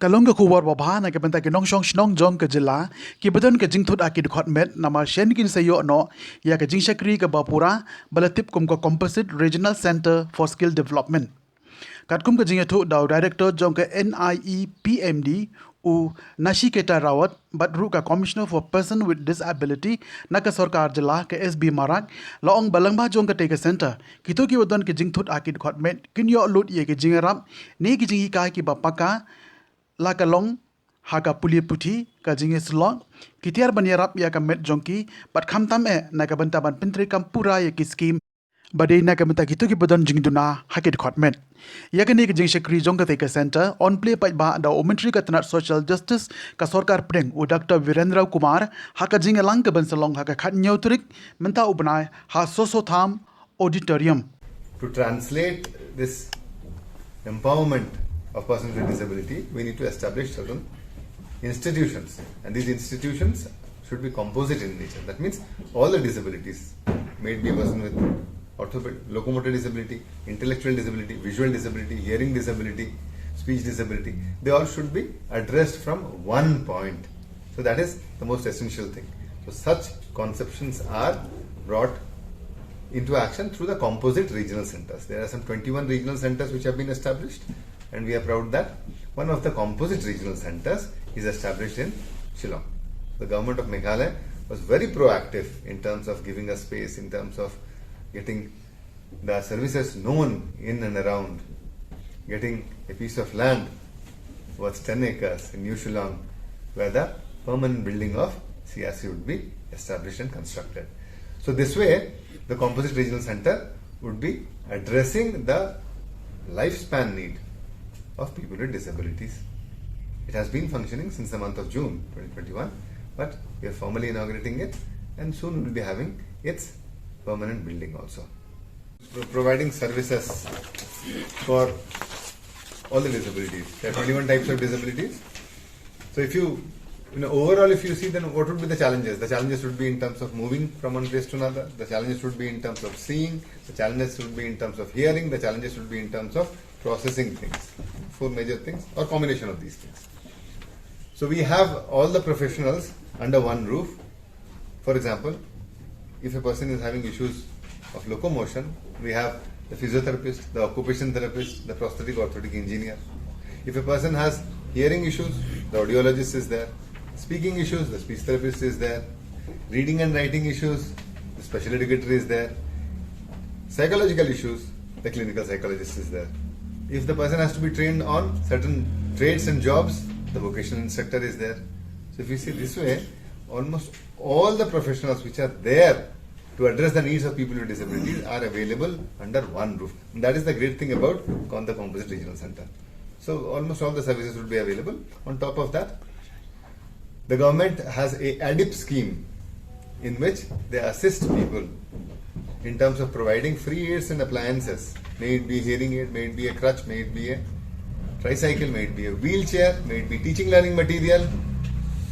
kalong ke khubor babha na ke bynta ke nong snong jong ke jylla ki badan ke jingthut a dkhot met nama shen kin sayo no ya ke jingshakri ke bapura balatip kum ko composite regional center for skill development katkum ke jingthu daw director jong ke NIE-PMD u Nashiketa Rawat badru ka commissioner for person with disability na ka sarkar jylla ke SB Marak laong balangba jong ke take center kito ki badan ke jingthut a dkhot met kin yo lut ye ke jingarap ne ki jingi ka ki bapaka la kalong haga puli puthi ka jinge slong kitiar banyarap ya ka met jongki bat khamtam e na ka banta ban pintri kam pura ya ki scheme bade na ka mata kitu ki badan jingduna hakit khotmet ya ka ne ki jing shekri jong ka te center on play pa ba da omentry ka tanat social justice ka sarkar preng u Dr. Virendra Kumar haka jinge lang ka ban salong haka khat nyotrik menta ubna ha soso tham auditorium to translate this empowerment of persons with disability, we need to establish certain institutions, and these institutions should be composite in nature. That means all the disabilities, may it be a person with locomotor disability, intellectual disability, visual disability, hearing disability, speech disability, they all should be addressed from one point. So that is the most essential thing. So such conceptions are brought into action through the composite regional centers. There are some 21 regional centers which have been established, and we are proud that one of the composite regional centers is established in Shillong. The government of Meghalaya was very proactive in terms of giving us space, in terms of getting the services known in and around, getting a piece of land worth 10 acres in New Shillong where the permanent building of CRC would be established and constructed. So this way, the composite regional center would be addressing the lifespan need of people with disabilities. It has been functioning since the month of June 2021, but we are formally inaugurating it, and soon we will be having its permanent building also. We're providing services for all the disabilities. There are 21 types of disabilities. So if you overall, if you see, then what would be the challenges? The challenges would be in terms of moving from one place to another. The challenges would be in terms of seeing. The challenges would be in terms of hearing. The challenges would be in terms of processing things. 4 major things, or combination of these things. So we have all the professionals under one roof. For example, if a person is having issues of locomotion, we have the physiotherapist, the occupation therapist, the prosthetic orthotic engineer. If a person has hearing issues, the audiologist is there. Speaking issues, the speech therapist is there. Reading and writing issues, the special educator is there. Psychological issues, the clinical psychologist is there. If the person has to be trained on certain trades and jobs, the vocational instructor is there. So if you see this way, almost all the professionals which are there to address the needs of people with disabilities are available under one roof. And that is the great thing about the Composite Regional Center. So almost all the services will be available. On top of that, the government has a ADIP scheme in which they assist people in terms of providing free aids and appliances. May it be a hearing aid, may it be a crutch, may it be a tricycle, may it be a wheelchair, may it be teaching learning material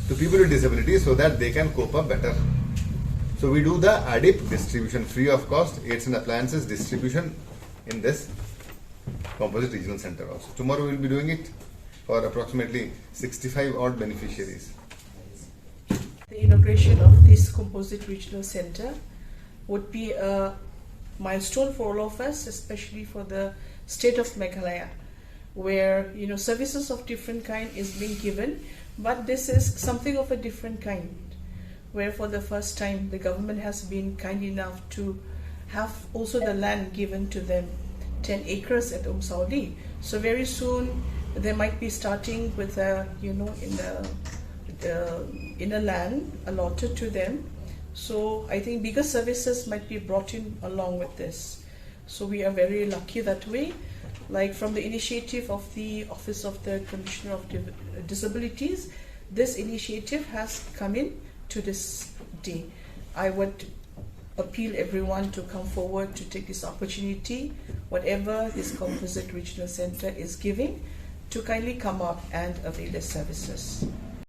to people with disabilities so that they can cope up better. So we do the ADIP distribution free of cost, aids and appliances distribution in this Composite Regional Center also. Tomorrow we will be doing it for approximately 65 odd beneficiaries. The inauguration of this Composite Regional Center would be a milestone for all of us, especially for the state of Meghalaya, where services of different kind is being given, but this is something of a different kind, where for the first time the government has been kind enough to have also the land given to them, 10 acres at Saudi. So very soon they might be starting with in a land allotted to them. So I think bigger services might be brought in along with this. So we are very lucky that way. Like from the initiative of the Office of the Commissioner of Disabilities, this initiative has come in to this day. I would appeal everyone to come forward to take this opportunity, whatever this Composite Regional Center is giving, to kindly come up and avail the services.